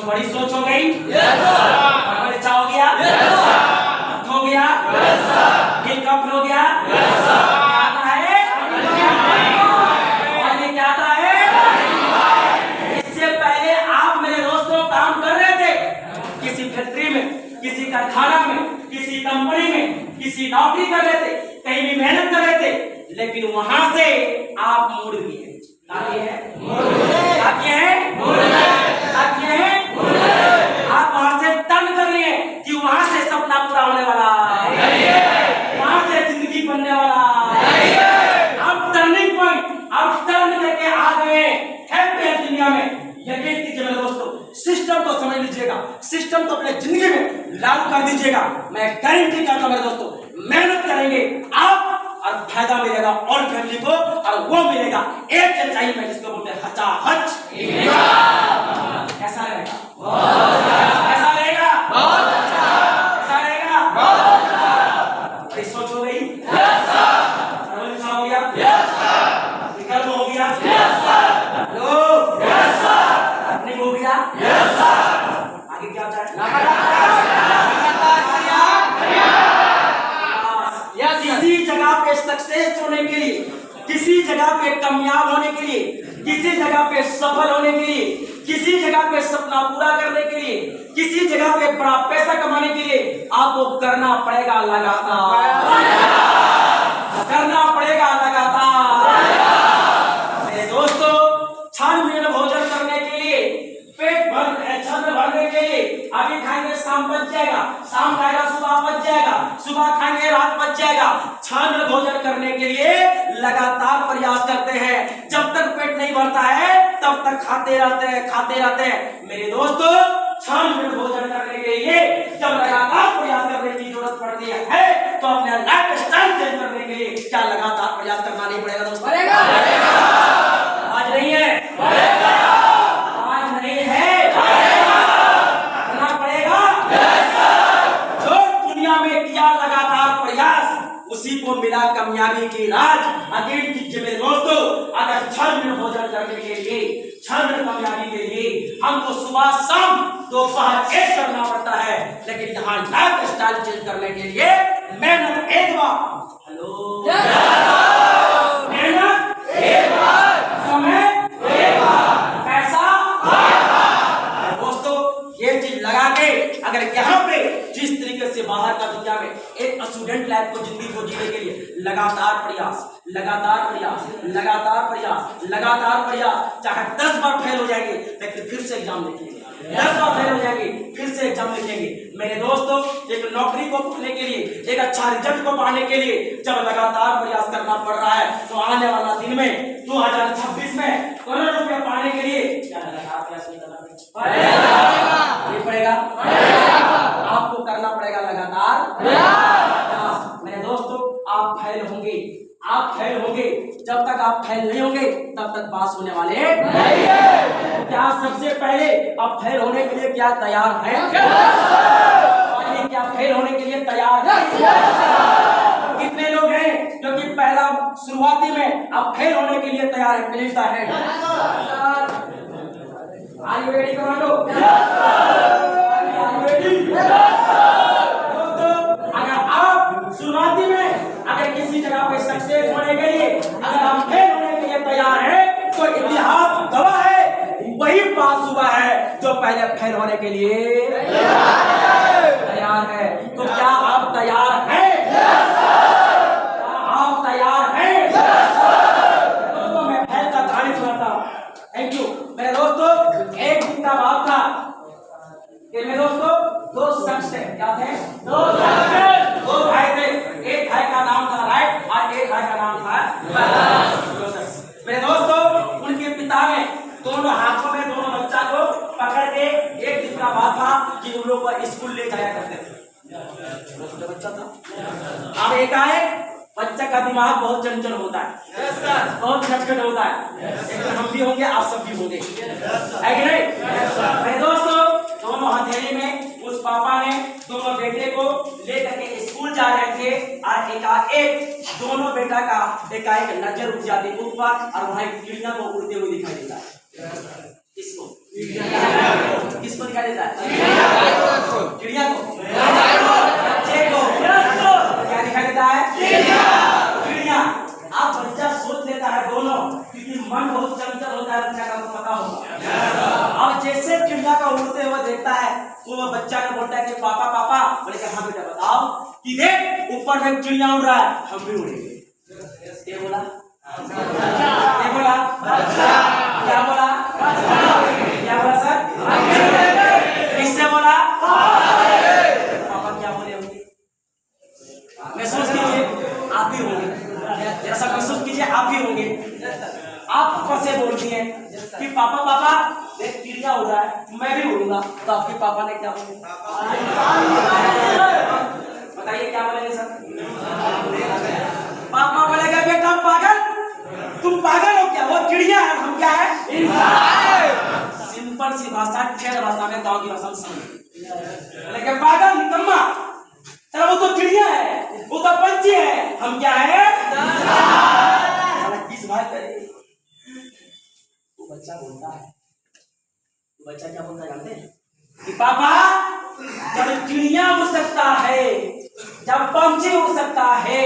बड़ी सोच हो गई? बच्चा हो गया? हो गया? दिल कब हो गया? क्या आता है? और ये क्या आता है? इससे पहले आप मेरे दोस्तों काम कर रहे थे किसी फैक्ट्री में, किसी कारखाना में, किसी कंपनी में, किसी नौकरी कर रहे थे, कहीं भी मेहनत कर रहे थे, लेकिन वहां से आप मुड़ गए। आप वहां से टर्न कर लिए कि वहां से सपना पूरा होने वाला, वहां से जिंदगी बनने वाला। अब टर्निंग पॉइंट, अब टर्न करके आ गए हैं दुनिया में। यकीन कीजिए मेरे दोस्तों, सिस्टम को समझ लीजिएगा, सिस्टम को अपने जिंदगी में लागू कर दीजिएगा। मैं गारंटी करता हूं मेरे दोस्तों, मेहनत करेंगे आप और फायदा मिलेगा और फैमिली को, और वो मिलेगा एक सच्चाई में जिसको बोलते हैं हचाहच। कैसा रहेगा? कैसा रहेगा? कैसा रहेगा? बड़ी सोच हो गई? हो गया? विकल्प हो गया? अपनी हो गया? आगे क्या होता है? किसी जगह पे सक्सेस होने के लिए, किसी जगह पे कामयाब होने के लिए, किसी जगह पे सफल होने के लिए, किसी जगह पे सपना पूरा करने के लिए, किसी जगह पे बड़ा पैसा कमाने के लिए आपको करना पड़ेगा लगातार, करना पड़ेगा लगातार। मेरे दोस्तों, छान भोजन करने के लिए, पेट भरने के लिए अभी खाएंगे शाम बच जाएगा, शाम खाएगा सुबह बच जाएगा, सुबह खाएंगे रात बच जाएगा। छान भोजन करने के लिए लगातार प्रयास करते हैं, जब तक पेट नहीं भरता है तब तक खाते रहते हैं, खाते रहते हैं। मेरे दोस्तों, छान भोजन करने के लिए जब लगातार प्रयास करने की जरूरत पड़ती है तो अपने लाइफ स्टाइल चेंज करने के लिए क्या लगातार प्रयास करना नहीं पड़ेगा दोस्तों? आज नहीं है, आज नहीं है, करना पड़ेगा। जो दुनिया में किया लगातार प्रयास उसी को मिला कामयाबी की राज। अगेन कीजिए मेरे दोस्तों, अगर छल भोजन करने के लिए, छल कामयाबी के लिए हमको सुबह शाम दोपहर एक करना पड़ता है, लेकिन यहाँ लाइफ स्टाइल चेंज करने के लिए मेहनत एक बार, हेलो, मेहनत एक बार, समय एक बार, पैसा दोस्तों, ये चीज लगा के अगर यहाँ पे जिस तरीके से बाहर का दुनिया में एक स्टूडेंट लाइफ को, जिंदगी को जीने के लिए लगातार प्रयास, लगातार प्रयास, लगातार प्रयास, लगातार प्रयास, चाहे 10 बार फेल हो जाएंगे लेकिन फिर से एग्जाम लिखेंगे, 10 बार फेल हो जाएंगे फिर से एग्जाम लिखेंगे। मेरे दोस्तों, एक नौकरी को पाने के लिए, एक अच्छा रिजल्ट को पाने के लिए जब लगातार प्रयास करना पड़ रहा है तो आने वाला दिन में 2026 में करोड़ रुपया पाने के लिए क्या लगातार प्रयास नहीं करना पड़ेगा? आपको करना पड़ेगा लगातार। मेरे दोस्तों, आप फेल होंगे, आप फेल होंगे, जब तक आप फेल नहीं होंगे तब तक पास होने वाले नहीं है। क्या सबसे पहले आप फेल होने के लिए क्या तैयार हैं? क्या फेल होने के लिए तैयार हैं? कितने लोग हैं जो कि पहला शुरुआती में आप फेल होने के लिए तैयार है? प्लीज है। Are you ready, commando? अगर आप शुरुआती में अगर किसी जगह पे सक्सेस होने के लिए, अगर आप फेल होने के लिए तैयार हैं तो इतिहास गवाह है, वही पास हुआ है जो पहले फेल होने के लिए तैयार है। तो क्या आप तैयार हैं? आप तैयार हैं? दोस्तों, मैं फेल का कहानी सुनाता हूं। थैंक यू मेरे दोस्तों। एक दिन का बात था कि मेरे दोस्तों दो शख्स थे। क्या थे? दो शख्स थे, दो भाई थे। एक भाई का नाम था राइट और एक भाई का नाम था लेफ्ट। मेरे दोस्तों, उनके पिता ने दोनों हाथों में दोनों बच्चा को पकड़ के, एक दिन का बात था कि उन लोग को स्कूल ले जाया करते थे। छोटा बच्चा था। अब एकाएक बच्चा का दिमाग बहुत चंचल होता है, बहुत खटखट होता है। लेकिन हम भी होंगे, आप सब भी होंगे, है कि नहीं? मेरे दोस्तों, दोनों हथेली में उस पापा ने दोनों बेटे को लेकर के स्कूल जा रहे थे और एकाएक दोनों बेटा का एकाएक नजर उठ जाती ऊपर और वहां चिड़िया को उड़ते हुए दिखाई देता है। किसको? किसको दिखाई देता है? चिड़िया को, बच्चे को क्या दिखाई देता है? चिड़िया। आप बच्चा सोच लेता है दोनों, क्योंकि मन बहुत चंचल होता है, बच्चा का तो पता होगा। अब जैसे चिड़िया का उड़ते हुए देखता है तो वह बच्चा ने बोलता है कि पापा पापा, बोले कि हाँ बेटा बताओ, कि देख ऊपर में चिड़िया उड़ रहा है, हम भी उड़ेंगे। ये बोला, ये बोला, क्या बोला, क्या बोला सर? किससे बोला? पापा क्या बोले होंगे? महसूस कीजिए आप ही होंगे, जैसा महसूस कीजिए आप ही होंगे। आप ऊपर से बोल दिए कि पापा पापा देख चिड़िया उड़ रहा है, मैं भी उड़ूंगा, तो आपके पापा ने क्या बोले? बताइए क्या बोलेंगे सर? पापा बोलेगा बेटा पागल, तुम पागल हो क्या? वो चिड़िया है, हम क्या है? इंसान। सिंपल सी भाषा, ठेठ भाषा में, गांव की भाषा में समझ। लेकिन पागल निकम्मा, चलो वो तो चिड़िया है, वो तो पंछी है, हम क्या है? किस बात करें? वो बच्चा बोलता है, वो बच्चा क्या बोलता है जानते हैं? कि पापा जब चिड़िया उड़ सकता है, जब पंछी उड़ सकता है,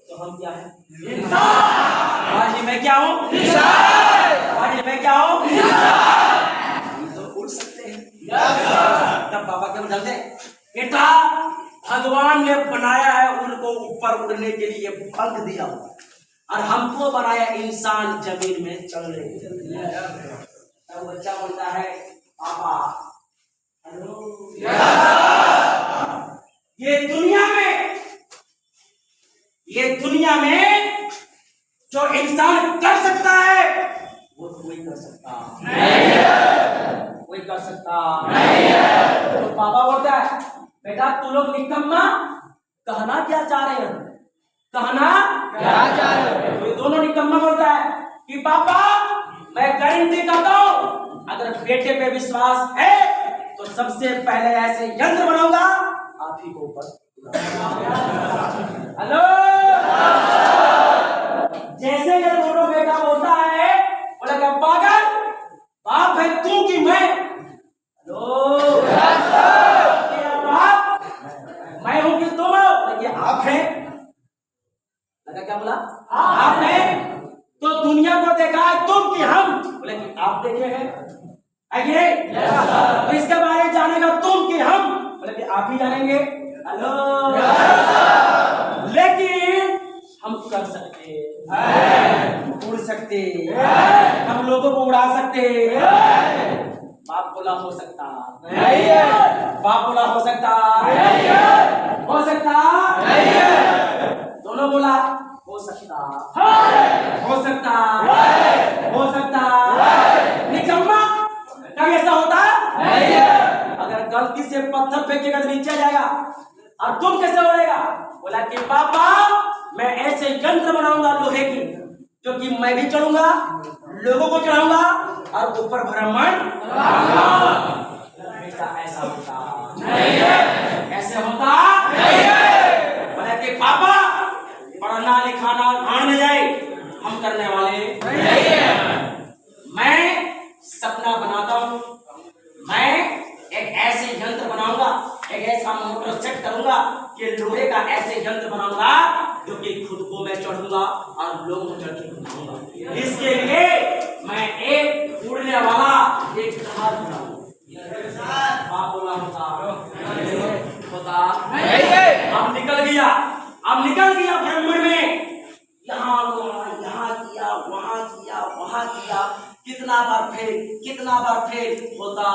तो हम क्या है? इंसान। मैं क्या हूँ? मैं क्या हूँ? हम तो उड़ सकते हैं। तब पापा क्या बोलते हैं? बेटा भगवान ने बनाया है उनको ऊपर उड़ने के लिए, पंख दिया हुआ, और हमको बनाया इंसान जमीन में चलने के लिए। तब बच्चा बोलता है पापा हेलो, ये दुनिया में जो इंसान कर सकता है वो कोई कर सकता नहीं है, कोई कर सकता नहीं है। तो पापा बोलता है बेटा तू लोग निकम्मा कहना क्या चाह रहे हो? कहना क्या चाह रहे हो? तो ये दोनों निकम्मा बोलता है कि पापा मैं गारंटी करता हूं, अगर बेटे पे विश्वास है तो सबसे पहले ऐसे यंत्र बनाऊंगा आप ही को ऊपर। हेलो, जैसे ये दोनों बेटा बोलता है बोला क्या पागल बाप है तू कि मैं? हेलो, बाप मैं हूं कि तुम हो? बोले आप हैं। लगा क्या बोला? आप हैं। तो दुनिया को देखा है तुम कि हम? बोले कि आप देखे हैं। आइए तो इसके बारे में जानेगा तुम कि हम? बोले कि आप ही जानेंगे। हेलो, लेकिन हम कर सकते हैं, उड़ सकते हैं, हम लोगों को उड़ा सकते हैं। बाप बोला हो सकता नहीं है, बाप बोला हो सकता नहीं है, हो सकता नहीं है, दोनों बोला हो सकता हो सकता हो सकता। निकम्मा कभी ऐसा होता नहीं है। अगर गलती से पत्थर फेंकेगा तो नीचे जाएगा, और तुम कैसे उड़ेगा? बोला कि पापा मैं ऐसे यंत्र बनाऊंगा लोहे की, जो कि मैं भी चढ़ूंगा, लोगों को चढ़ाऊंगा और ऊपर भ्रमण बेटा ऐसा होता नहीं है, ऐसे होता नहीं है। बोला कि पापा पढ़ना लिखाना भाड़ में जाए हम करने वाले नहीं है। मैं सपना बनाता हूं, मैं एक ऐसे यंत्र बनाऊंगा, एक ऐसा मोटर सेट करूंगा कि लोहे का ऐसे यंत्र बनाऊंगा जो कि खुद को मैं चढ़ूंगा और लोगों को चढ़ के घुमाऊंगा। इसके लिए मैं एक उड़ने वाला एक जहाज बनाऊंगा। बाप बोला होता अब निकल गया, अब निकल गया ब्रह्मांड में, यहाँ किया वहां किया वहां किया, कितना बार फेल होता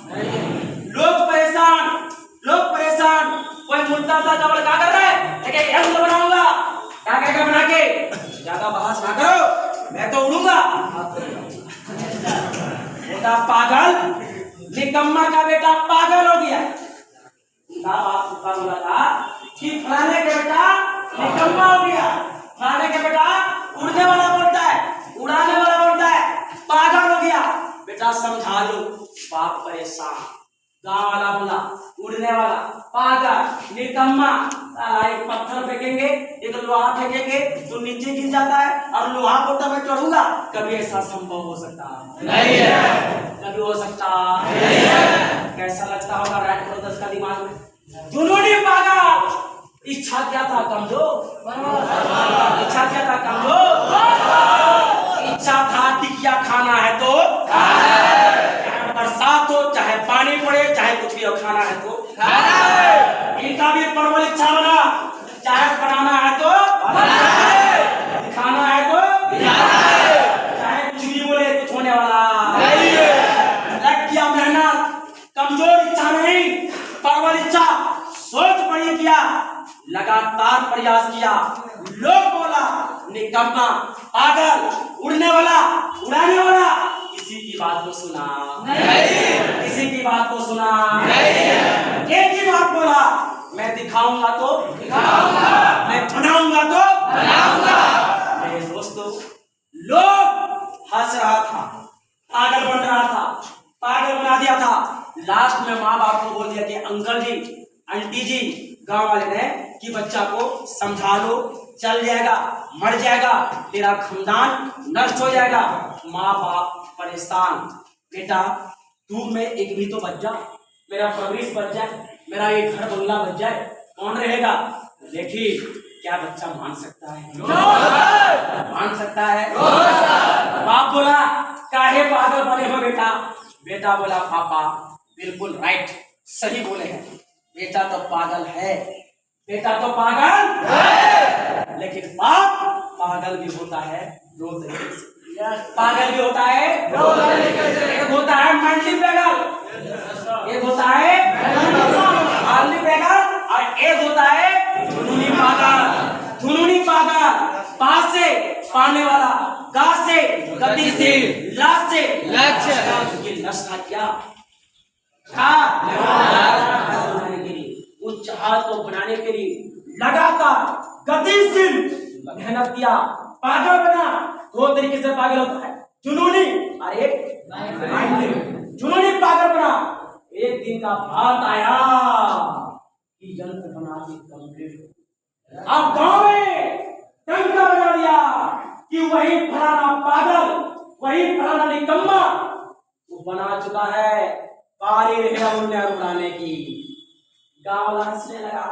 नहीं। लोग परेशान, कोई मुद्दा था जब क्या कर रहा है? एक यंत्र बनाऊंगा, क्या कहेगा बना के? ज्यादा बहस ना करो, मैं तो उड़ूंगा। बेटा पागल, निकम्मा का बेटा पागल हो गया। बाप बोला था कि फलाने के बेटा निकम्मा हो गया, फलाने के बेटा उड़ने वाला बोलता है, उड़ाने वाला बोलता है, पागल हो गया। बेटा समझा लो, बाप परेशान, गांव वाला बोला उड़ने वाला पागल निकम्मा। एक पत्थर फेंकेंगे, एक लोहा फेंकेंगे तो नीचे गिर जाता है, और लोहा बोलता मैं चढ़ूंगा। कभी ऐसा संभव हो सकता नहीं है, कभी हो सकता नहीं है। कैसा जुनूनी पागल। इच्छा क्या था कमजोर? इच्छा क्या था कमजोर? इच्छा था टिकिया खाना है तो चाहे बरसात हो, चाहे पानी पड़े, चाहे कुछ भी हो, खाना है तो इनका भी प्रबल इच्छा बना, चाहे बनाना है तो खाना है तो चाहे कुछ भी बोले कुछ होने वाला लग गया। मेहनत कमजोर इच्छा नहीं, प्रबल इच्छा, सोच बड़ी किया, लगातार प्रयास किया। लोग बोला निकम्मा, पागल, उड़ने वाला, उड़ाने वाला, किसी की बात को सुना नहीं, किसी की बात को सुना नहीं। एक ही बात बोला, मैं दिखाऊंगा तो दिखाऊंगा, मैं बनाऊंगा तो बनाऊंगा। मेरे दोस्तों, लोग हंस रहा था, पागल बन रहा था, पागल बना दिया था। लास्ट में माँ बाप को बोल दिया कि अंकल जी, आंटी जी, गांव वाले ने कि बच्चा को समझा लो, चल जाएगा, मर जाएगा, तेरा खानदान नष्ट हो जाएगा। माँ बाप परेशान, बेटा तू में एक भी तो बच जा, मेरा परवरिश बच जाए, मेरा ये घर बंगला बच जाए, कौन रहेगा? देखिए क्या बच्चा मान सकता है? मान सकता है? बाप बोला काहे पागल बने हो बेटा? बेटा बोला पापा बिल्कुल राइट, सही बोले हैं, बेटा तो पागल है, बेटा तो पागल है। लेकिन बाप पागल भी होता है दो तरीके से, पागल भी होता है दो तरीके से। एक होता है मंडली पागल, एक होता है मंडली पागल, और एक होता है जुनूनी पागल। जुनूनी पागल पास से पाने वाला, गा से गतिशील, लाश से लक्ष्य। ये लक्ष्य था क्या? बनाने के लिए, उस जहाज को बनाने के लिए लगातार गतिशील मेहनत किया, पागल बना। दो तरीके से पागल होता है, जुनूनी और एक माइंडली। जुनूनी पागल बना, एक दिन का बात आया कि यंत्र बना के कंप्लीट हो। अब गांव में टंका बना दिया कि वही फलाना पागल, वही फलाना निकम्मा वो बना चुका है पारी रहेगा उड़ाने की। गांव वाला हंसने लगा,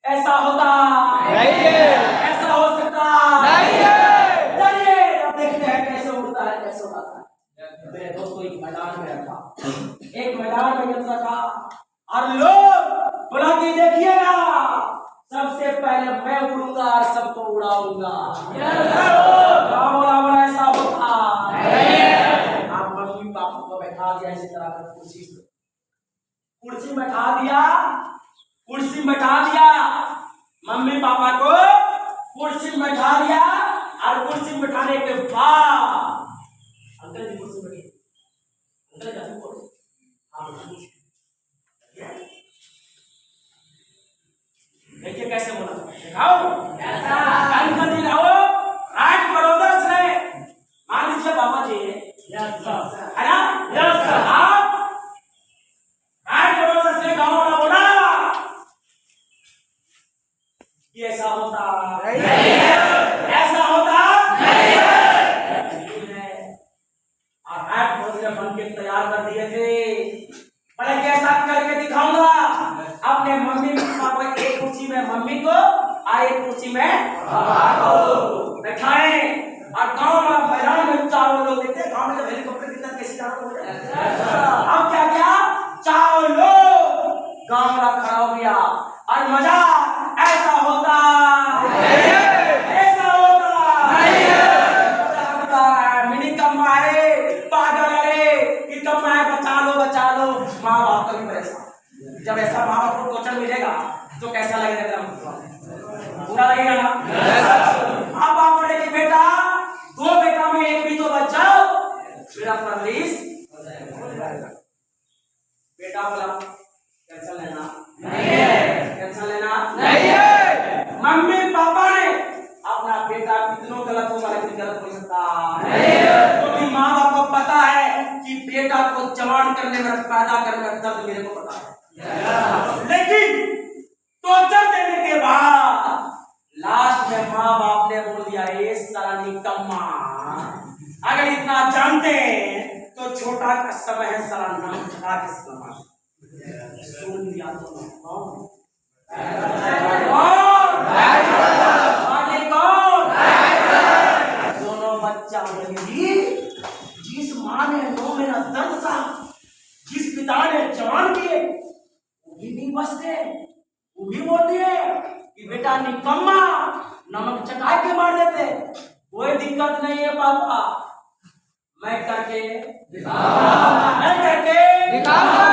ऐसा होता नहीं है, ऐसा हो सकता नहीं है। चलिए अब देखते हैं कैसे उड़ता है, कैसे उड़ाता है। मेरे दोस्तों एक मैदान में रखा, एक मैदान में यंत्र रखा और लोग बोला कि देखिएगा सबसे पहले मैं उड़ूंगा और सबको उड़ाऊंगा। गांव वाला बोला ऐसा होता नहीं। आप मम्मी पापा को बैठा दिया इसी तरह का कुर्सी बैठा दिया, कुर्सी बैठा दिया, मम्मी पापा को कुर्सी बैठा दिया। और कुर्सी बैठाने के बाद अंकल जी कुर्सी बैठे, अंकल जी बोलो देखिए कैसे बोला, दिखाओ अंकल जी रहो राइट बड़ौदा से मान लीजिए बाबा जी है ना, आप ऐसा होता नहीं है, ऐसा होता नहीं है। और आप बन के तैयार कर दिए थे, बड़े कैसा करके दिखाऊंगा। अपने मम्मी पापा को एक कुर्सी में मम्मी को और एक कुर्सी में पापा को बैठाए और गांव में मैदान में चारों लोग देखते, गांव में जब हेलीकॉप्टर की तरह कैसे चारों लोग अब क्या क्या चारों लोग गांव वाला खड़ा हो गया और मजा ऐसा होता ऐसा होता मिनी कम्मा है, पागल है कि कम्मा है, बचा लो। माँ बाप का भी परेशान, जब ऐसा माँ बाप को टोचन मिलेगा तो कैसा लगेगा? तेरा बुरा लगेगा ना। माँ बाप बोले कि बेटा दो बेटा में एक भी तो बच जाओ, मेरा परवरिश बेटा बोला कैसा लेना नहीं है, कैसा लेना नहीं है। मम्मी पापा ने अपना बेटा कितनों गलत होगा लेकिन गलत हो सकता नहीं है, क्योंकि माँ बाप को पता है कि बेटा को जवान करने में, पैदा करने में दर्द मेरे को पता है। लेकिन टॉर्चर देने के बाद लास्ट में माँ बाप ने बोल दिया ये साला निकम्मा, अगर इतना जानते तो छोटा का समय है साला नाम चढ़ा के सुन लिया तो कौन? मालिक कौन? दोनों बच्चा बोलेगी, जिस माँ ने 9 महीना दर्द सा, जिस पिता ने जवान किए, वो भी नहीं बसते, वो भी बोलती है कि बेटा निकम्मा, नमक चटा के मार देते, कोई दिक्कत नहीं है पापा, मैं करके दिखाऊंगा, मैं करके दिखाऊंगा,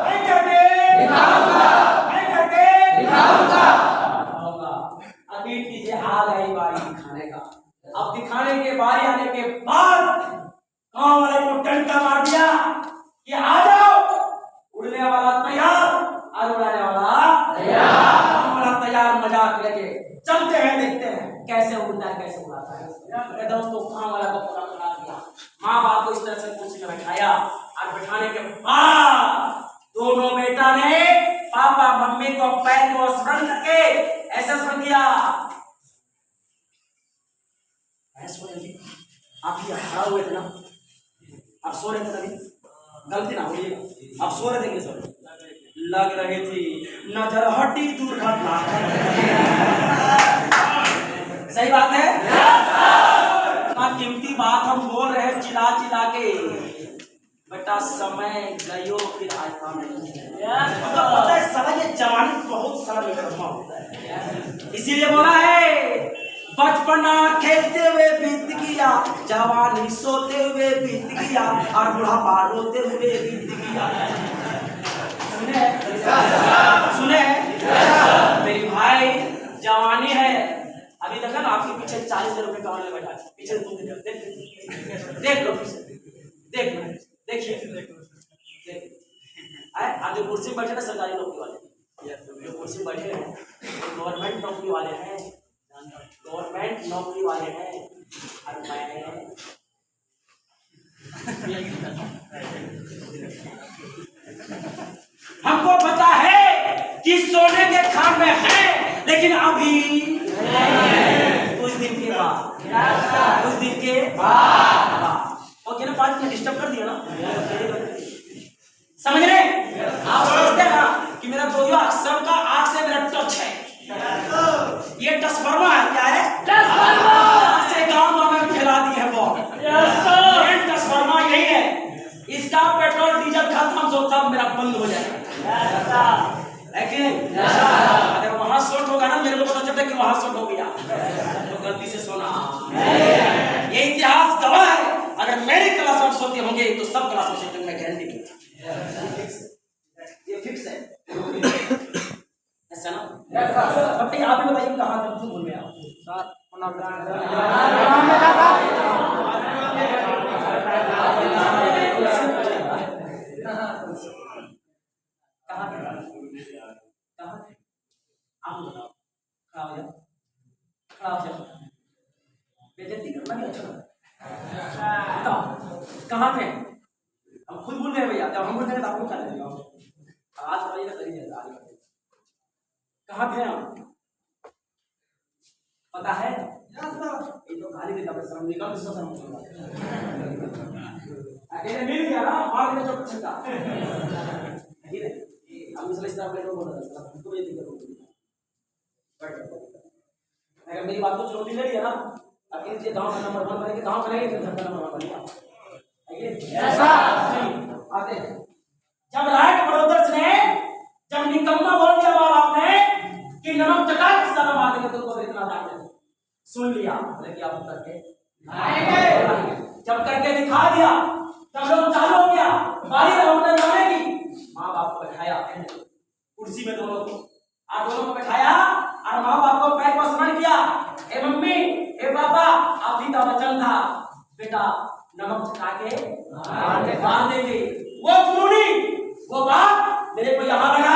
मैं करके दिखाऊंगा, मैं करके दिखाऊंगा। अभी कीजिए, आ गई बारी दिखाने का। अब दिखाने के बारी आने के बाद गांव वाले को डंडा मार दिया कि आ जाओ, उड़ने वाला तैयार और उड़ाने वाला तैयार, हमारा तैयार मजाक लेके चलते हैं, देखते हैं कैसे उड़ता है, कैसे उड़ाता है। मेरे दोस्तों, गांव वाला को पूरा बना दिया, माँ बाप को इस तरह से कुर्सी में बैठाया और बैठाने के बाद दोनों बेटा ने पापा मम्मी को पैर को स्मरण करके ऐसा स्मरण किया, आप ये खड़ा हुए थे ना, आप सो रहे थे तभी, गलती ना बोलिएगा, आप सो रहे थे, सो लग रही थी नजर हटी दुर्घटना। सही बात है, कीमती बात हम बोल रहे हैं चिल्ला चिल्ला के, बेटा समय गयो फिर आता नहीं। मतलब पता है साला ये जवानी बहुत सारा निकलमा होता है, इसीलिए बोला है बचपना खेलते हुए बीत गया, जवानी सोते हुए बीत गया और बुढ़ापा रोते हुए बीत गया। सुने सुने मेरी भाई, जवानी है अभी तक ना, आपके पीछे 40,000 रुपए कमाने में बैठा, पीछे देख लो, देख लो, देखिए आज जो कुर्सी बैठे ना सरकारी नौकरी वाले, जो कुर्सी बैठे हैं गवर्नमेंट नौकरी वाले हैं, गवर्नमेंट नौकरी वाले हैं। और मैं हमको पता है कि सोने के खान में है, लेकिन अभी कुछ दिन के बाद, कुछ दिन के बाद ओके ना, बात डिस्टर्ब कर दिया ना, समझ रहे? आप सोचते हैं ना कि मेरा दोनों अक्षर का आग से मेरा टच है, ये ट्रांसफार्मर है, क्या है? ट्रांसफार्मर से गांव में फैला दी है वो, ये ट्रांसफार्मर यही है, इसका पेट्रोल डीजल खत्म हो सब मेरा बंद हो जाएगा, है कि नहीं? अगर वहां शॉर्ट होगा ना, मेरे को पता चलता कि वहां शॉर्ट हो गया तो गलती से सोना, ये इतिहास गवाह है। अगर मेरी क्लास में सोते होंगे तो सब क्लास में सोते, मैं गारंटी दूंगा, ये फिक्स है, ऐसा ना? अब आप ही बताइए कहाँ तक तुम बोल रहे हो? आप बताओ, खड़ा हो जाओ, खड़ा हो जाओ, बेइज्जती करना नहीं अच्छा लगता। बताओ कहाँ थे? हम खुद भूल गए भैया, जब हम भूल गए तो आपको क्या लगेगा? आज बताइए ना, करिए कहाँ थे हम? पता है? ये तो गाली देता है, शर्म निकाल, इसका शर्म अकेले मिल गया ना, मार के चौक छक्का, ठीक है? हम इसलिए इस तरह प्लेट में बोल रहे थे, तुमको ये दिक्कत होगी। अगर मेरी बात को चुनौती ले लिया ना, अकेले ये गांव का नंबर 1 बनेगा, गांव का नहीं धंधा नंबर 1 बनेगा, ऐसा आते। जब राइट ब्रदर्स ने, जब निकम्मा बोल दिया माँ बाप ने कि नमक चटा के सलाम आ देंगे, तुमको इतना जानते थे, सुन लिया, लेकिन आप करके आएंगे, जब करके दिखा दिया, तब लोग चालू हो गया बारी होने जाने की। माँ बाप को बैठाया कुर्सी में, दोनों को बैठाया और माँ बाप को पैर को स्मरण किया, ए मम्मी, ए पापा, आप ही का वचन था बेटा नमक चटा के मार देंगे। वो कुरूनी, वो बात मेरे को यहाँ लगा